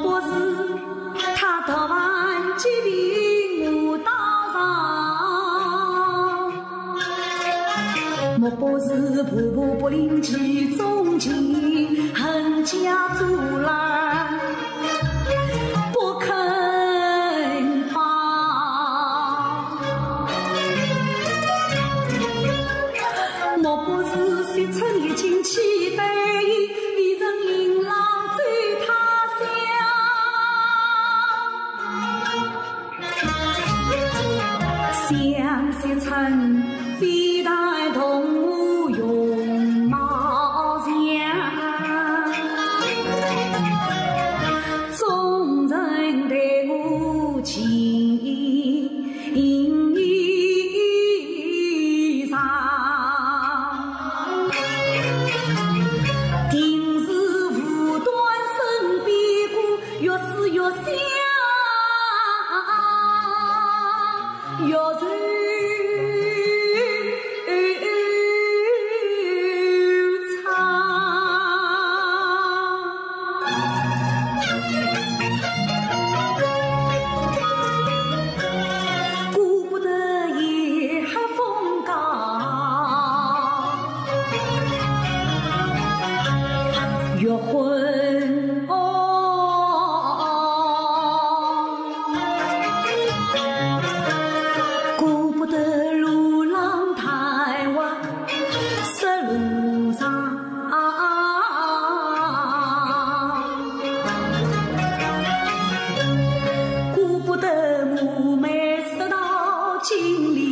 不是他突然疾病我打上，莫不是婆婆不领其中情，恨家阻拦不肯放，莫不是雪村已经期待一人银郎追他乡，想雪村必带同母永茂祥，众人对我情意上，定是无端生变故，越思越想，越愁顾不得夜寒风高，越昏顾不得路浪太晚，石路上顾不得母妹拾到金莲